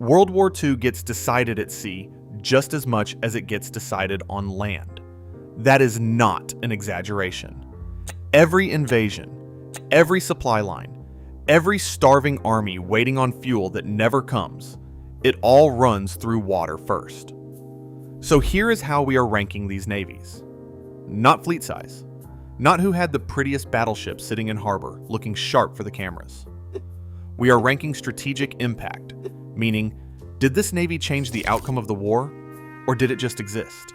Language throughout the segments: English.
World War II gets decided at sea just as much as it gets decided on land. That is not an exaggeration. Every invasion, every supply line, every starving army waiting on fuel that never comes, it all runs through water first. So here is how we are ranking these navies. Not fleet size. Not who had the prettiest battleship sitting in harbor looking sharp for the cameras. We are ranking strategic impact, meaning, did this navy change the outcome of the war, or did it just exist?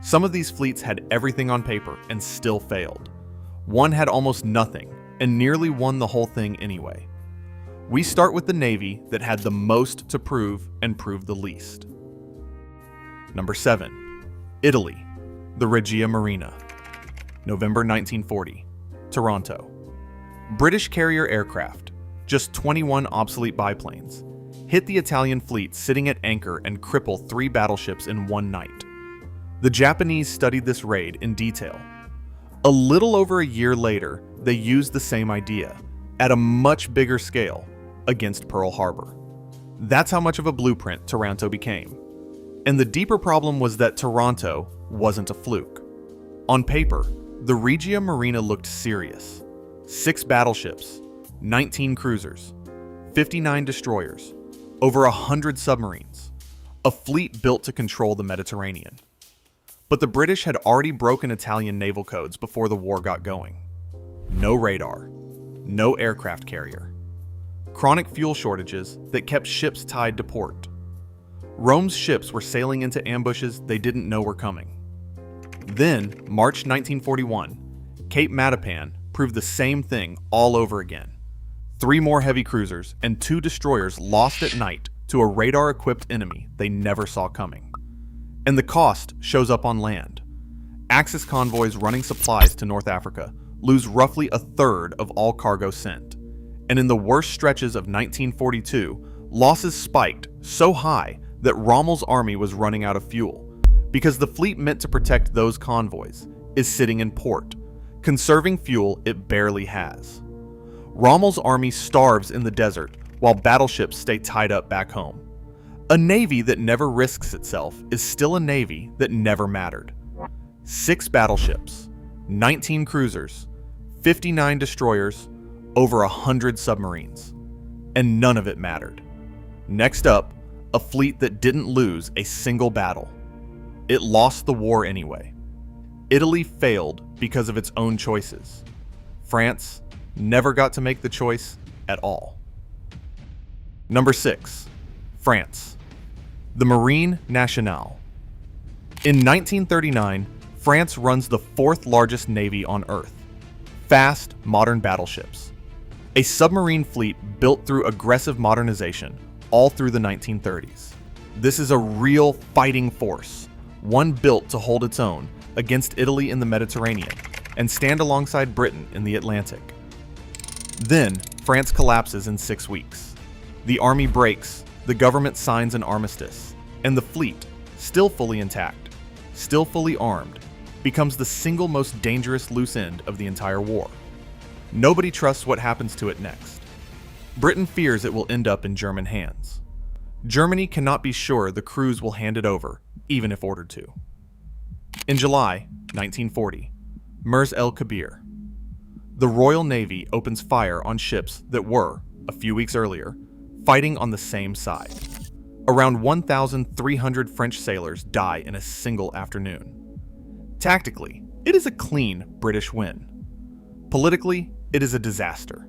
Some of these fleets had everything on paper and still failed. One had almost nothing and nearly won the whole thing anyway. We start with the navy that had the most to prove and proved the least. Number 7. Italy, the Regia Marina. November 1940, Toronto. British carrier aircraft, just 21 obsolete biplanes, hit the Italian fleet sitting at anchor and cripple 3 battleships in one night. The Japanese studied this raid in detail. A little over a year later, they used the same idea, at a much bigger scale, against Pearl Harbor. That's how much of a blueprint Toronto became. And the deeper problem was that Toronto wasn't a fluke. On paper, the Regia Marina looked serious. 6 battleships, 19 cruisers, 59 destroyers, over 100 submarines, a fleet built to control the Mediterranean. But the British had already broken Italian naval codes before the war got going. No radar, no aircraft carrier, chronic fuel shortages that kept ships tied to port. Rome's ships were sailing into ambushes they didn't know were coming. Then, March 1941, Cape Matapan proved the same thing all over again. 3 more heavy cruisers and 2 destroyers lost at night to a radar-equipped enemy they never saw coming. And the cost shows up on land. Axis convoys running supplies to North Africa lose roughly a third of all cargo sent. And in the worst stretches of 1942, losses spiked so high that Rommel's army was running out of fuel, because the fleet meant to protect those convoys is sitting in port, conserving fuel it barely has. Rommel's army starves in the desert while battleships stay tied up back home. A navy that never risks itself is still a navy that never mattered. 6 battleships, 19 cruisers, 59 destroyers, over 100 submarines. And none of it mattered. Next up, a fleet that didn't lose a single battle. It lost the war anyway. Italy failed because of its own choices. France never got to make the choice at all. Number 6. France. The Marine Nationale. In 1939, France runs the 4th largest navy on Earth. Fast, modern battleships. A submarine fleet built through aggressive modernization all through the 1930s. This is a real fighting force, one built to hold its own against Italy in the Mediterranean and stand alongside Britain in the Atlantic. Then, France collapses in 6 weeks. The army breaks, the government signs an armistice, and the fleet, still fully intact, still fully armed, becomes the single most dangerous loose end of the entire war. Nobody trusts what happens to it next. Britain fears it will end up in German hands. Germany cannot be sure the crews will hand it over, even if ordered to. In July 1940, Mers el-Kabir. The Royal Navy opens fire on ships that were, a few weeks earlier, fighting on the same side. Around 1,300 French sailors die in a single afternoon. Tactically, it is a clean British win. Politically, it is a disaster.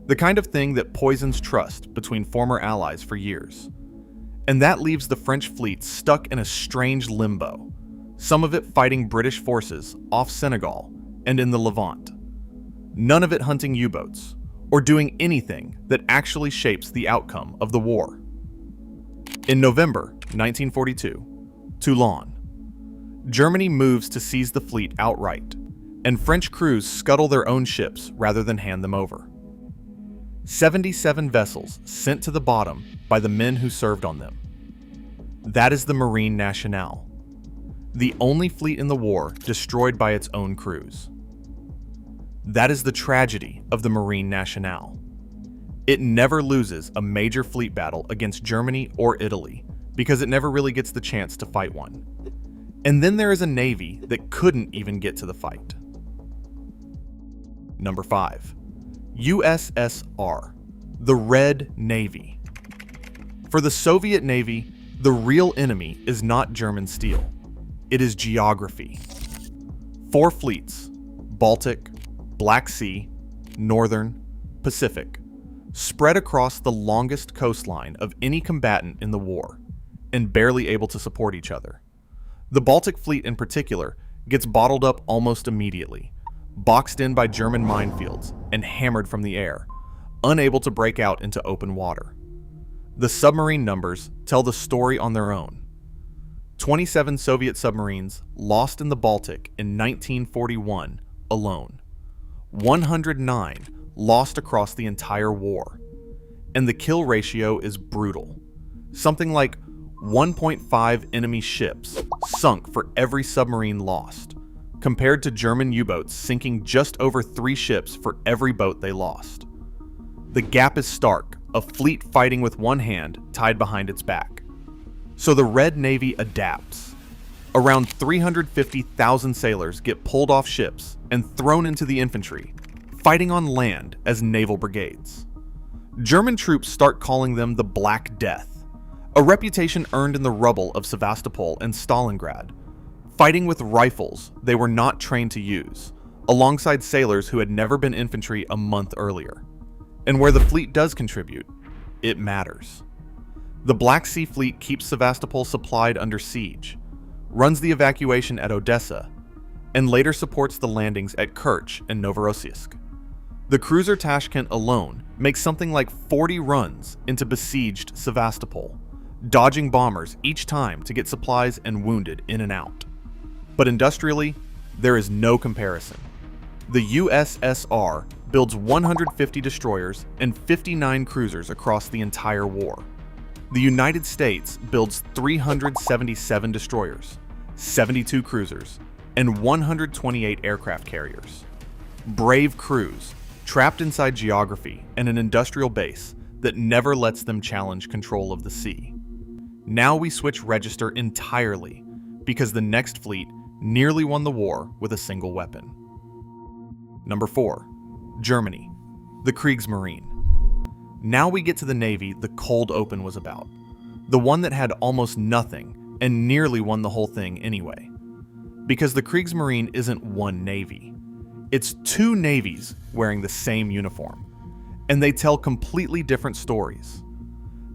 The kind of thing that poisons trust between former allies for years. And that leaves the French fleet stuck in a strange limbo, some of it fighting British forces off Senegal and in the Levant. None of it hunting U-boats, or doing anything that actually shapes the outcome of the war. In November 1942, Toulon. Germany moves to seize the fleet outright, and French crews scuttle their own ships rather than hand them over. 77 vessels sent to the bottom by the men who served on them. That is the Marine Nationale, the only fleet in the war destroyed by its own crews. That is the tragedy of the Marine Nationale. It never loses a major fleet battle against Germany or Italy because it never really gets the chance to fight one. And then there is a navy that couldn't even get to the fight. Number 5. USSR, the Red Navy. For the Soviet Navy, the real enemy is not German steel. It is geography. 4 fleets, Baltic, Black Sea, Northern, Pacific, spread across the longest coastline of any combatant in the war, and barely able to support each other. The Baltic Fleet in particular gets bottled up almost immediately, boxed in by German minefields and hammered from the air, unable to break out into open water. The submarine numbers tell the story on their own. 27 Soviet submarines lost in the Baltic in 1941 alone. 109 lost across the entire war. And the kill ratio is brutal. Something like 1.5 enemy ships sunk for every submarine lost, compared to German U-boats sinking just over 3 ships for every boat they lost. The gap is stark, a fleet fighting with one hand tied behind its back. So the Red Navy adapts. Around 350,000 sailors get pulled off ships and thrown into the infantry, fighting on land as naval brigades. German troops start calling them the Black Death, a reputation earned in the rubble of Sevastopol and Stalingrad, fighting with rifles they were not trained to use, alongside sailors who had never been infantry a month earlier. And where the fleet does contribute, it matters. The Black Sea Fleet keeps Sevastopol supplied under siege, runs the evacuation at Odessa, and later supports the landings at Kerch and Novorossiysk. The cruiser Tashkent alone makes something like 40 runs into besieged Sevastopol, dodging bombers each time to get supplies and wounded in and out. But industrially, there is no comparison. The USSR builds 150 destroyers and 59 cruisers across the entire war. The United States builds 377 destroyers, 72 cruisers, and 128 aircraft carriers. Brave crews, trapped inside geography and an industrial base that never lets them challenge control of the sea. Now we switch register entirely because the next fleet nearly won the war with a single weapon. Number 4. Germany, the Kriegsmarine. Now we get to the Navy the cold open was about, the one that had almost nothing and nearly won the whole thing anyway. Because the Kriegsmarine isn't one Navy. It's 2 navies wearing the same uniform, and they tell completely different stories.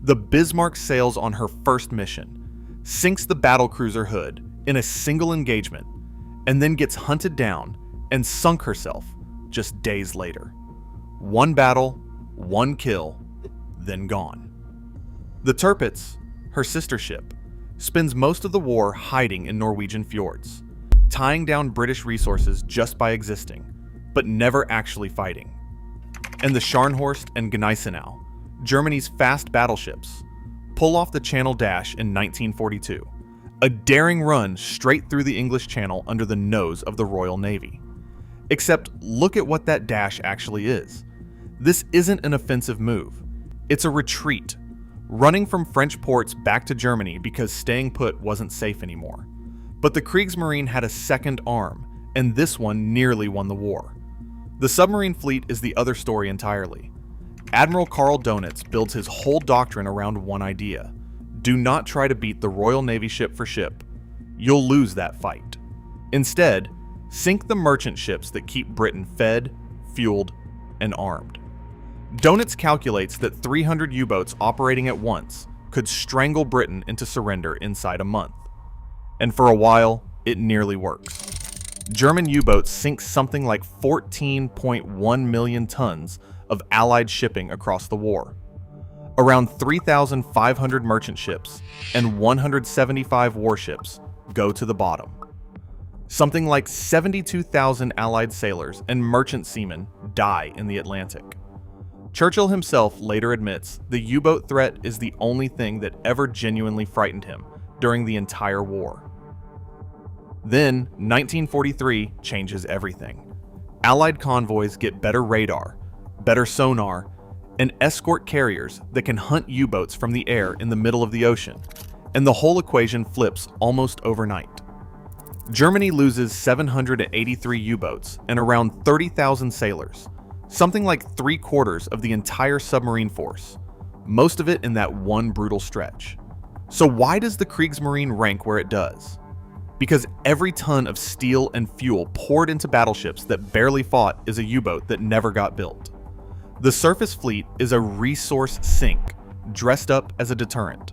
The Bismarck sails on her first mission, sinks the battlecruiser Hood in a single engagement, and then gets hunted down and sunk herself just days later. 1 battle, 1 kill, then gone. The Tirpitz, her sister ship, spends most of the war hiding in Norwegian fjords, tying down British resources just by existing, but never actually fighting. And the Scharnhorst and Gneisenau, Germany's fast battleships, pull off the Channel Dash in 1942, a daring run straight through the English Channel under the nose of the Royal Navy. Except look at what that dash actually is. This isn't an offensive move. It's a retreat, running from French ports back to Germany because staying put wasn't safe anymore. But the Kriegsmarine had a second arm, and this one nearly won the war. The submarine fleet is the other story entirely. Admiral Karl Donitz builds his whole doctrine around one idea. Do not try to beat the Royal Navy ship for ship. You'll lose that fight. Instead, sink the merchant ships that keep Britain fed, fueled, and armed. Donitz calculates that 300 U-boats operating at once could strangle Britain into surrender inside a month. And for a while, it nearly works. German U-boats sink something like 14.1 million tons of Allied shipping across the war. Around 3,500 merchant ships and 175 warships go to the bottom. Something like 72,000 Allied sailors and merchant seamen die in the Atlantic. Churchill himself later admits the U-boat threat is the only thing that ever genuinely frightened him during the entire war. Then, 1943 changes everything. Allied convoys get better radar, better sonar, and escort carriers that can hunt U-boats from the air in the middle of the ocean, and the whole equation flips almost overnight. Germany loses 783 U-boats and around 30,000 sailors, something like 3/4 of the entire submarine force, most of it in that one brutal stretch. So why does the Kriegsmarine rank where it does? Because every ton of steel and fuel poured into battleships that barely fought is a U-boat that never got built. The surface fleet is a resource sink, dressed up as a deterrent.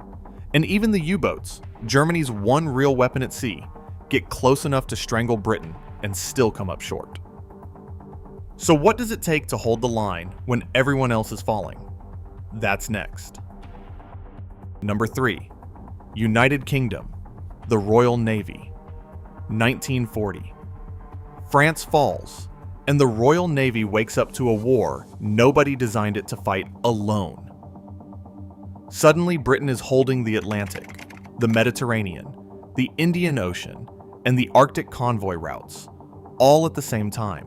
And even the U-boats, Germany's one real weapon at sea, get close enough to strangle Britain and still come up short. So what does it take to hold the line when everyone else is falling? That's next. Number 3. United Kingdom, the Royal Navy, 1940. France falls, and the Royal Navy wakes up to a war nobody designed it to fight alone. Suddenly, Britain is holding the Atlantic, the Mediterranean, the Indian Ocean, and the Arctic convoy routes, all at the same time,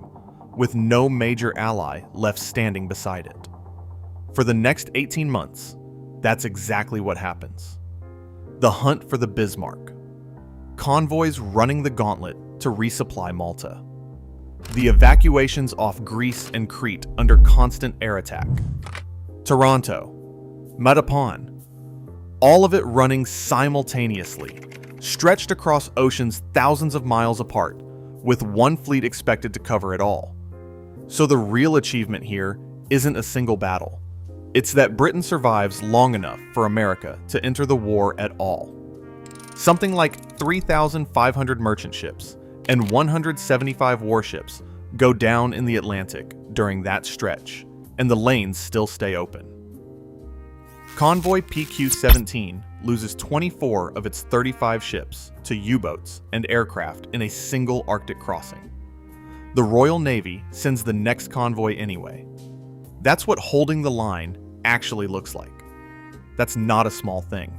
with no major ally left standing beside it. For the next 18 months, that's exactly what happens. The hunt for the Bismarck. Convoys running the gauntlet to resupply Malta. The evacuations off Greece and Crete under constant air attack. Taranto. Matapan. All of it running simultaneously, stretched across oceans thousands of miles apart, with one fleet expected to cover it all. So the real achievement here isn't a single battle. It's that Britain survives long enough for America to enter the war at all. Something like 3,500 merchant ships and 175 warships go down in the Atlantic during that stretch, and the lanes still stay open. Convoy PQ-17 loses 24 of its 35 ships to U-boats and aircraft in a single Arctic crossing. The Royal Navy sends the next convoy anyway. That's what holding the line actually looks like. That's not a small thing.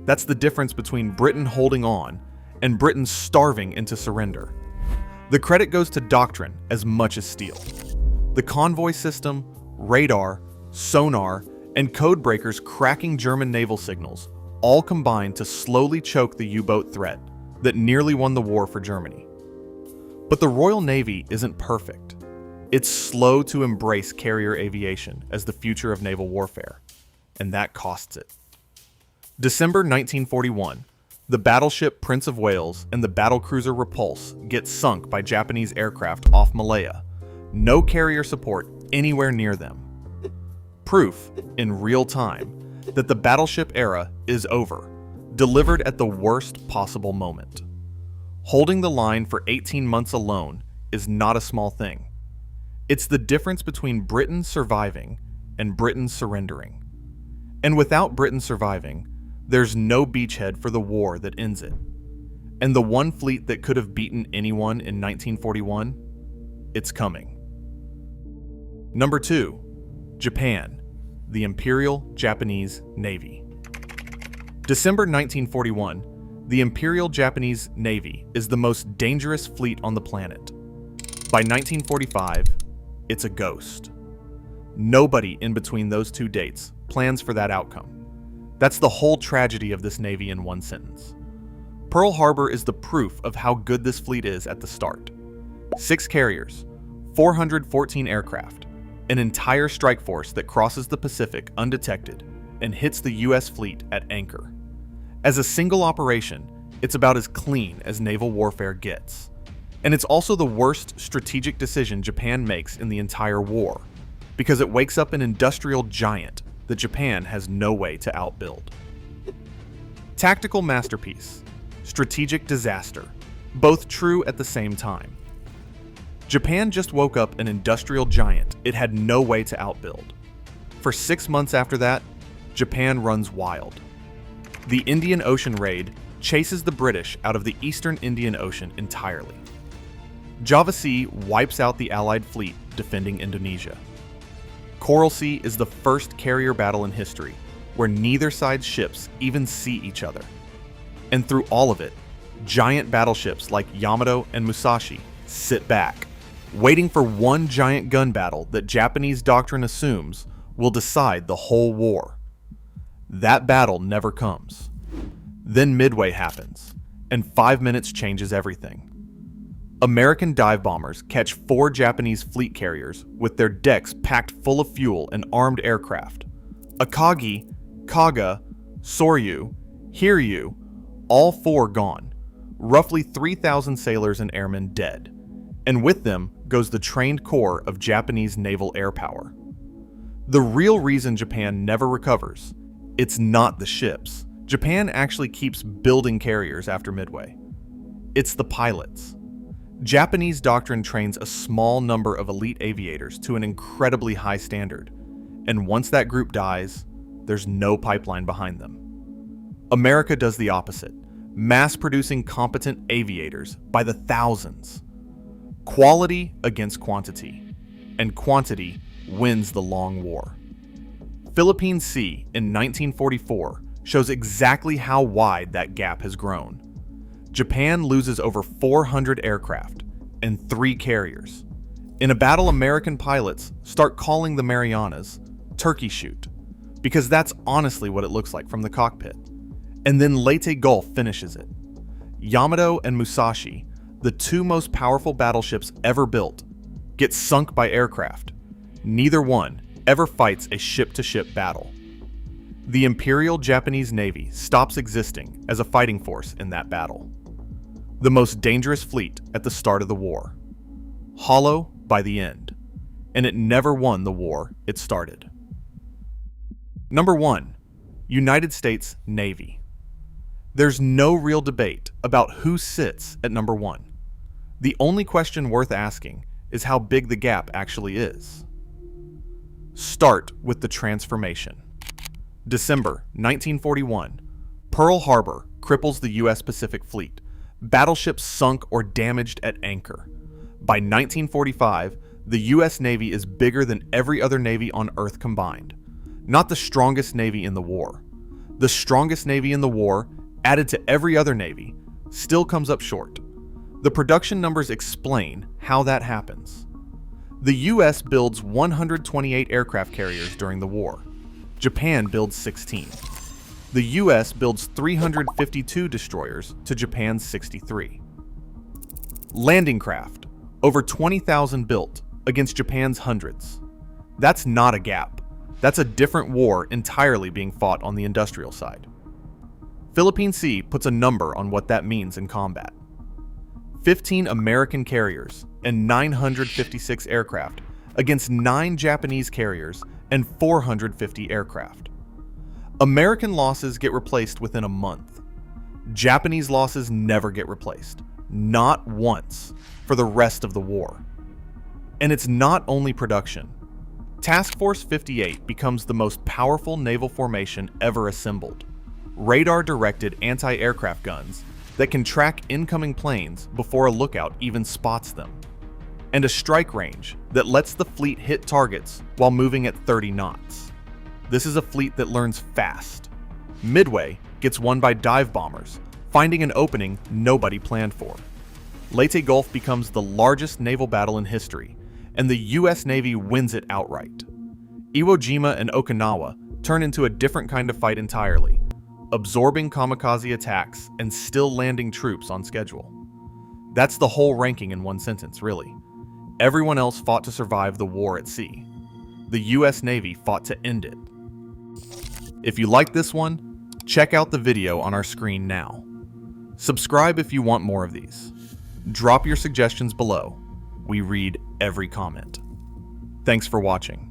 That's the difference between Britain holding on and Britain starving into surrender. The credit goes to doctrine as much as steel. The convoy system, radar, sonar, and code breakers cracking German naval signals all combined to slowly choke the U-boat threat that nearly won the war for Germany. But the Royal Navy isn't perfect. It's slow to embrace carrier aviation as the future of naval warfare, and that costs it. December 1941, the battleship Prince of Wales and the battlecruiser Repulse get sunk by Japanese aircraft off Malaya. No carrier support anywhere near them. Proof, in real time, that the battleship era is over, delivered at the worst possible moment. Holding the line for 18 months alone is not a small thing. It's the difference between Britain surviving and Britain surrendering. And without Britain surviving, there's no beachhead for the war that ends it. And the one fleet that could have beaten anyone in 1941, it's coming. Number 2, Japan, the Imperial Japanese Navy. December 1941, the Imperial Japanese Navy is the most dangerous fleet on the planet. By 1945, it's a ghost. Nobody in between those two dates plans for that outcome. That's the whole tragedy of this Navy in one sentence. Pearl Harbor is the proof of how good this fleet is at the start. 6 carriers, 414 aircraft, an entire strike force that crosses the Pacific undetected and hits the US fleet at anchor. As a single operation, it's about as clean as naval warfare gets. And it's also the worst strategic decision Japan makes in the entire war, because it wakes up an industrial giant that Japan has no way to outbuild. Tactical masterpiece, strategic disaster, both true at the same time. Japan just woke up an industrial giant it had no way to outbuild. For 6 months after that, Japan runs wild. The Indian Ocean raid chases the British out of the Eastern Indian Ocean entirely. Java Sea wipes out the Allied fleet defending Indonesia. Coral Sea is the first carrier battle in history where neither side's ships even see each other. And through all of it, giant battleships like Yamato and Musashi sit back, waiting for one giant gun battle that Japanese doctrine assumes will decide the whole war. That battle never comes. Then Midway happens, and 5 minutes changes everything. American dive bombers catch 4 Japanese fleet carriers with their decks packed full of fuel and armed aircraft. Akagi, Kaga, Soryu, Hiryu, all 4 gone. Roughly 3,000 sailors and airmen dead. And with them goes the trained core of Japanese naval air power. The real reason Japan never recovers, it's not the ships. Japan actually keeps building carriers after Midway. It's the pilots. Japanese doctrine trains a small number of elite aviators to an incredibly high standard, and once that group dies, there's no pipeline behind them. America does the opposite, mass-producing competent aviators by the thousands. Quality against quantity, and quantity wins the long war. Philippine Sea in 1944 shows exactly how wide that gap has grown. Japan loses over 400 aircraft and 3 carriers. In a battle, American pilots start calling the Marianas turkey shoot, because that's honestly what it looks like from the cockpit. And then Leyte Gulf finishes it. Yamato and Musashi, the 2 most powerful battleships ever built, get sunk by aircraft. Neither one ever fights a ship-to-ship battle. The Imperial Japanese Navy stops existing as a fighting force in that battle. The most dangerous fleet at the start of the war. Hollow by the end. And it never won the war it started. Number 1. United States Navy. There's no real debate about who sits at number 1. The only question worth asking is how big the gap actually is. Start with the transformation. December 1941. Pearl Harbor cripples the U.S. Pacific Fleet. Battleships sunk or damaged at anchor. By 1945, the U.S. Navy is bigger than every other navy on Earth combined. Not the strongest navy in the war. The strongest navy in the war, added to every other navy, still comes up short. The production numbers explain how that happens. The U.S. builds 128 aircraft carriers during the war. Japan builds 16. The U.S. builds 352 destroyers to Japan's 63. Landing craft, over 20,000 built against Japan's hundreds. That's not a gap. That's a different war entirely being fought on the industrial side. Philippine Sea puts a number on what that means in combat. 15 American carriers and 956 aircraft against 9 Japanese carriers and 450 aircraft. American losses get replaced within a month. Japanese losses never get replaced, not once, for the rest of the war. And it's not only production. Task Force 58 becomes the most powerful naval formation ever assembled. Radar-directed anti-aircraft guns that can track incoming planes before a lookout even spots them. And a strike range that lets the fleet hit targets while moving at 30 knots. This is a fleet that learns fast. Midway gets won by dive bombers, finding an opening nobody planned for. Leyte Gulf becomes the largest naval battle in history, and the U.S. Navy wins it outright. Iwo Jima and Okinawa turn into a different kind of fight entirely, absorbing kamikaze attacks and still landing troops on schedule. That's the whole ranking in one sentence, really. Everyone else fought to survive the war at sea. The U.S. Navy fought to end it. If you like this one, check out the video on our screen now. Subscribe if you want more of these. Drop your suggestions below. We read every comment. Thanks for watching.